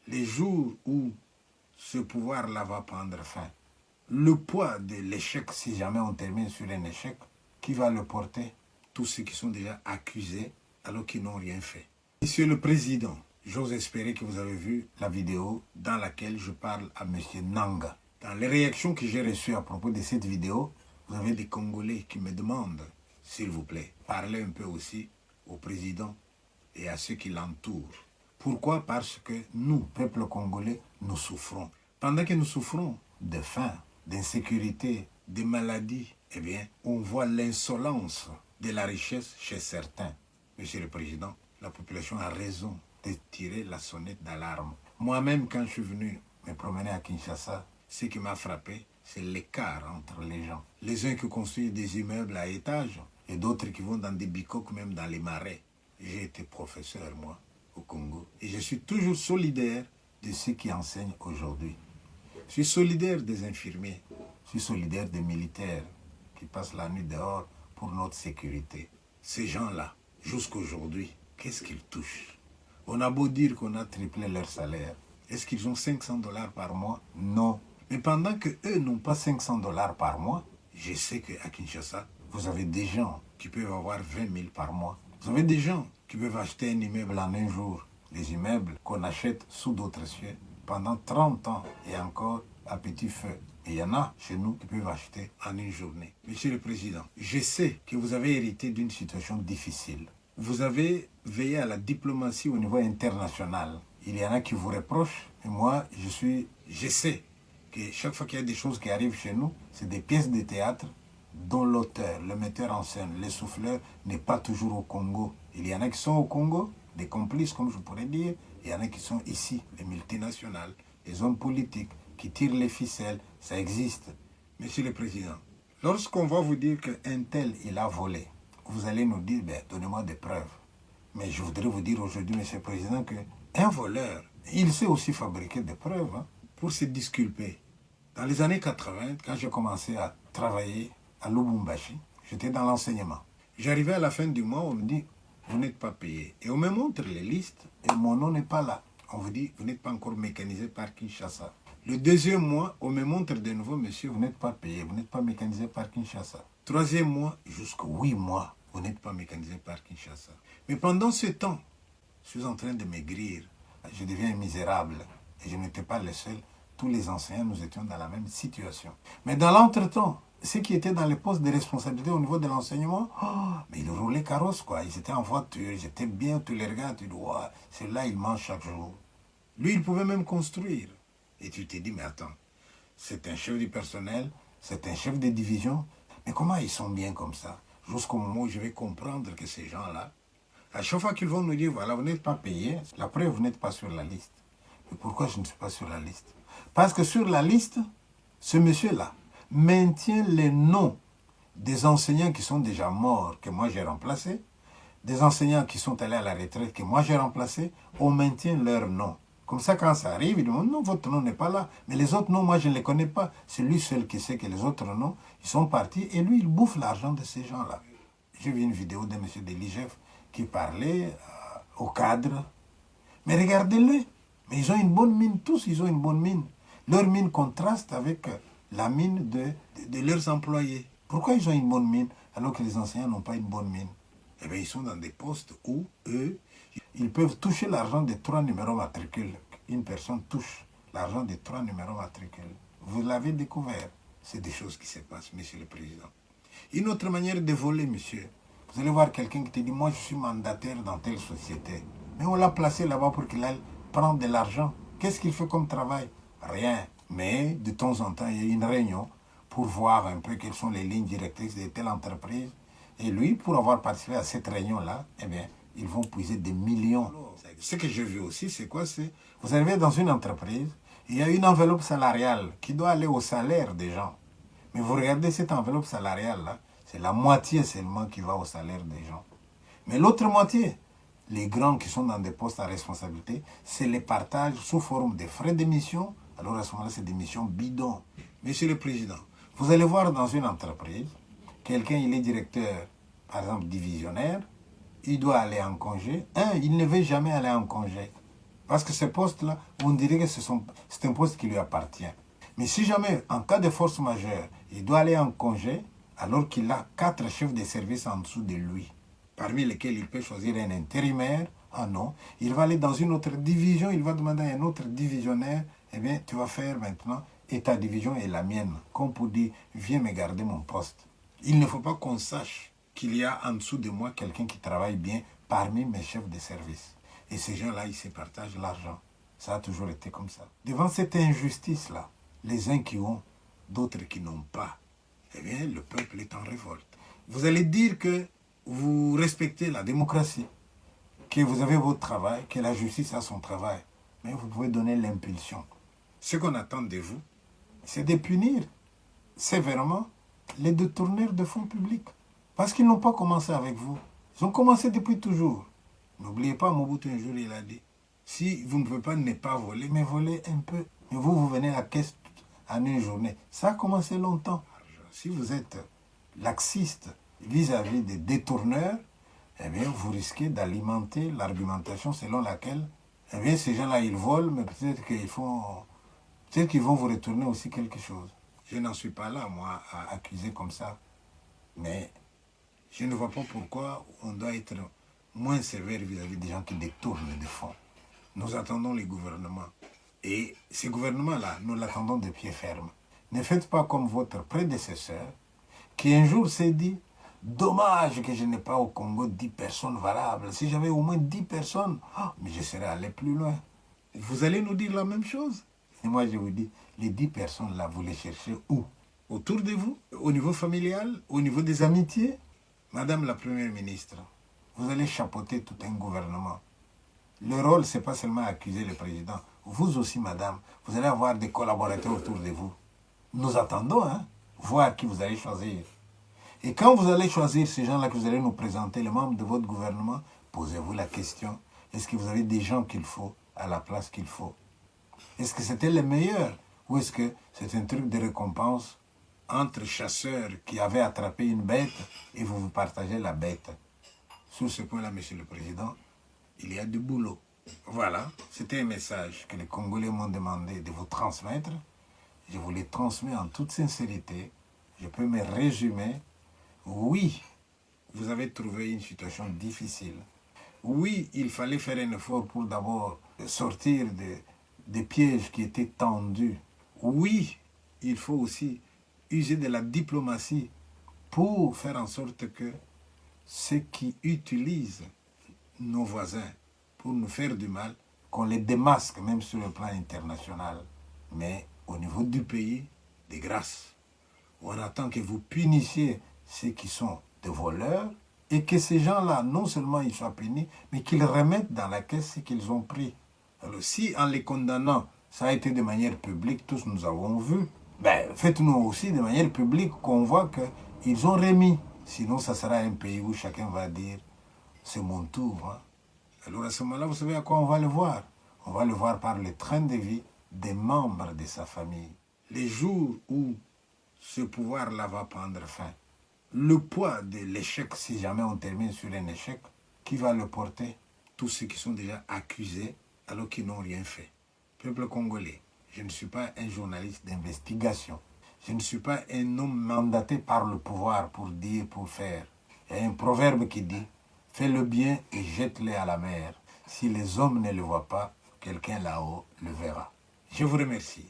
les jours où ce pouvoir-là va prendre fin, le poids de l'échec, si jamais on termine sur un échec, qui va le porter? Tous ceux qui sont déjà accusés alors qu'ils n'ont rien fait. Monsieur le Président, j'ose espérer que vous avez vu la vidéo dans laquelle je parle à Monsieur Nanga. Dans les réactions que j'ai reçues à propos de cette vidéo, vous avez des Congolais qui me demandent, s'il vous plaît, parlez un peu aussi au Président et à ceux qui l'entourent. Pourquoi? Parce que nous, peuple congolais, nous souffrons. Pendant que nous souffrons de faim, d'insécurité, de maladies, eh bien, on voit l'insolence de la richesse chez certains. Monsieur le Président, la population a raison de tirer la sonnette d'alarme. Moi-même, quand je suis venu me promener à Kinshasa, ce qui m'a frappé, c'est l'écart entre les gens. Les uns qui construisent des immeubles à étages et d'autres qui vont dans des bicoques, même dans les marais. J'ai été professeur, moi, au Congo. Et je suis toujours solidaire de ceux qui enseignent aujourd'hui. Je suis solidaire des infirmiers. Je suis solidaire des militaires qui passent la nuit dehors pour notre sécurité. Ces gens-là, jusqu'à aujourd'hui, qu'est-ce qu'ils touchent? On a beau dire qu'on a triplé leur salaire. Est-ce qu'ils ont 500 $ par mois? Non. Mais pendant qu'eux n'ont pas 500 $ par mois, je sais qu'à Kinshasa, vous avez des gens qui peuvent avoir 20 000 par mois. Vous avez des gens qui peuvent acheter un immeuble en un jour. Les immeubles qu'on achète sous d'autres cieux pendant 30 ans et encore à petit feu. Et il y en a chez nous qui peuvent acheter en une journée. Monsieur le Président, je sais que vous avez hérité d'une situation difficile. Vous avez veillé à la diplomatie au niveau international. Il y en a qui vous reprochent. Et moi, je sais que chaque fois qu'il y a des choses qui arrivent chez nous, c'est des pièces de théâtre dont l'auteur, le metteur en scène, le souffleur n'est pas toujours au Congo. Il y en a qui sont au Congo, des complices comme je pourrais dire. Il y en a qui sont ici, les multinationales, les hommes politiques qui tirent les ficelles. Ça existe. Monsieur le Président, lorsqu'on va vous dire qu'un tel, il a volé, vous allez nous dire, ben, donnez-moi des preuves. Mais je voudrais vous dire aujourd'hui, Monsieur le Président, qu'un voleur, il sait aussi fabriquer des preuves pour se disculper. Dans les années 80, quand j'ai commencé à travailler à Lubumbashi, j'étais dans l'enseignement. J'arrivais à la fin du mois, on me dit, vous n'êtes pas payé. Et on me montre les listes et mon nom n'est pas là. On vous dit, vous n'êtes pas encore mécanisé par Kinshasa. Le deuxième mois, on me montre de nouveau, monsieur, vous n'êtes pas payé, vous n'êtes pas mécanisé par Kinshasa. Troisième mois, jusqu'à 8 mois, vous n'êtes pas mécanisé par Kinshasa. Mais pendant ce temps, je suis en train de maigrir. Je deviens misérable. Et je n'étais pas le seul. Tous les enseignants, nous étions dans la même situation. Mais dans l'entretemps, ceux qui étaient dans les postes de responsabilité au niveau de l'enseignement, mais ils roulaient carrosse, quoi. Ils étaient en voiture, ils étaient bien, tu les regardes, tu dis, wow, celui-là, il mange chaque jour. Lui, il pouvait même construire. Et tu te dis, mais attends, c'est un chef du personnel, c'est un chef de division, mais comment ils sont bien comme ça? Jusqu'au moment où je vais comprendre que ces gens-là, à chaque fois qu'ils vont nous dire, voilà, vous n'êtes pas payé, la preuve, vous n'êtes pas sur la liste. Mais pourquoi je ne suis pas sur la liste? Parce que sur la liste, ce monsieur-là maintient les noms des enseignants qui sont déjà morts, que moi j'ai remplacés, des enseignants qui sont allés à la retraite, que moi j'ai remplacés, on maintient leurs noms. Comme ça, quand ça arrive, ils disent, non, votre nom n'est pas là. Mais les autres noms, moi, je ne les connais pas. C'est lui seul qui sait que les autres noms, ils sont partis. Et lui, il bouffe l'argent de ces gens-là. J'ai vu une vidéo de M. Deligef qui parlait au cadre. Mais regardez-les. Mais ils ont une bonne mine. Tous, ils ont une bonne mine. Leur mine contraste avec la mine de leurs employés. Pourquoi ils ont une bonne mine alors que les enseignants n'ont pas une bonne mine? Eh bien, ils sont dans des postes où, eux, ils peuvent toucher l'argent des 3 numéros matricules. Une personne touche l'argent des 3 numéros matricules. Vous l'avez découvert. C'est des choses qui se passent, Monsieur le Président. Une autre manière de voler, monsieur. Vous allez voir quelqu'un qui te dit, moi je suis mandataire dans telle société. Mais on l'a placé là-bas pour qu'il aille prendre de l'argent. Qu'est-ce qu'il fait comme travail? Rien. Mais de temps en temps, il y a une réunion pour voir un peu quelles sont les lignes directrices de telle entreprise. Et lui, pour avoir participé à cette réunion-là, eh bien, ils vont puiser des millions. Ce que j'ai vu aussi, c'est quoi? C'est vous arrivez dans une entreprise, il y a une enveloppe salariale qui doit aller au salaire des gens. Mais vous regardez cette enveloppe salariale-là, c'est la moitié seulement qui va au salaire des gens. Mais l'autre moitié, les grands qui sont dans des postes à responsabilité, c'est les partages sous forme de frais d'émission. Alors à ce moment-là, c'est des missions bidons. Monsieur le Président, vous allez voir dans une entreprise, quelqu'un, il est directeur, par exemple, divisionnaire, il doit aller en congé. Il ne veut jamais aller en congé. Parce que ce poste-là, on dirait que c'est un poste qui lui appartient. Mais si jamais, en cas de force majeure, il doit aller en congé, alors qu'il a 4 chefs de service en dessous de lui, parmi lesquels il peut choisir un intérimaire, ah non, il va aller dans une autre division, il va demander à un autre divisionnaire, eh bien, tu vas faire maintenant, et ta division est la mienne, comme pour dire, viens me garder mon poste. Il ne faut pas qu'on sache qu'il y a en dessous de moi quelqu'un qui travaille bien parmi mes chefs de service. Et ces gens-là, ils se partagent l'argent. Ça a toujours été comme ça. Devant cette injustice-là, les uns qui ont, d'autres qui n'ont pas, eh bien, le peuple est en révolte. Vous allez dire que vous respectez la démocratie, que vous avez votre travail, que la justice a son travail, mais vous pouvez donner l'impulsion. Ce qu'on attend de vous, c'est de punir sévèrement les détourneurs de fonds publics. Parce qu'ils n'ont pas commencé avec vous. Ils ont commencé depuis toujours. N'oubliez pas, Mobutu un jour, il a dit, si vous ne pouvez pas ne pas voler, mais voler un peu. Mais vous venez à la caisse en une journée. Ça a commencé longtemps. Si vous êtes laxiste vis-à-vis des détourneurs, eh bien, vous risquez d'alimenter l'argumentation selon laquelle, eh bien, ces gens-là, ils volent, mais peut-être qu'ils vont vous retourner aussi quelque chose. Je n'en suis pas là, moi, à accuser comme ça. Mais je ne vois pas pourquoi on doit être moins sévère vis-à-vis des gens qui détournent des fonds. Nous attendons les gouvernements. Et ces gouvernements-là, nous l'attendons de pied ferme. Ne faites pas comme votre prédécesseur, qui un jour s'est dit, dommage que je n'ai pas au Congo 10 personnes valables. Si j'avais au moins 10 personnes, mais je serais allé plus loin. Vous allez nous dire la même chose. Et moi, je vous dis, les 10 personnes là, vous les cherchez où? Autour de vous? Au niveau familial? Au niveau des amitiés? Madame la Première ministre, vous allez chapeauter tout un gouvernement. Le rôle, ce n'est pas seulement accuser le président. Vous aussi, madame, vous allez avoir des collaborateurs autour de vous. Nous attendons, voir qui vous allez choisir. Et quand vous allez choisir ces gens-là que vous allez nous présenter, les membres de votre gouvernement, posez-vous la question, est-ce que vous avez des gens qu'il faut à la place qu'il faut? Est-ce que c'était les meilleurs? Ou est-ce que c'est un truc de récompense entre chasseurs qui avaient attrapé une bête et vous partagez la bête? Sur ce point-là, Monsieur le Président, il y a du boulot. Voilà, c'était un message que les Congolais m'ont demandé de vous transmettre. Je vous les transmets en toute sincérité. Je peux me résumer. Oui, vous avez trouvé une situation difficile. Oui, il fallait faire un effort pour d'abord sortir des pièges qui étaient tendus. Oui, il faut aussi user de la diplomatie pour faire en sorte que ceux qui utilisent nos voisins pour nous faire du mal, qu'on les démasque même sur le plan international. Mais au niveau du pays, de grâce, on attend que vous punissiez ceux qui sont des voleurs et que ces gens-là, non seulement ils soient punis, mais qu'ils remettent dans la caisse ce qu'ils ont pris. Alors si en les condamnant, ça a été de manière publique, tous nous avons vu, ben, faites-nous aussi de manière publique qu'on voit qu'ils ont remis. Sinon, ça sera un pays où chacun va dire, c'est mon tour. Alors à ce moment-là, vous savez à quoi on va le voir? On va le voir par le train de vie des membres de sa famille. Les jours où ce pouvoir-là va prendre fin, le poids de l'échec, si jamais on termine sur un échec, qui va le porter? Tous ceux qui sont déjà accusés alors qu'ils n'ont rien fait. Peuple congolais, je ne suis pas un journaliste d'investigation. Je ne suis pas un homme mandaté par le pouvoir pour dire, pour faire. Il y a un proverbe qui dit, fais le bien et jette-le à la mer. Si les hommes ne le voient pas, quelqu'un là-haut le verra. Je vous remercie.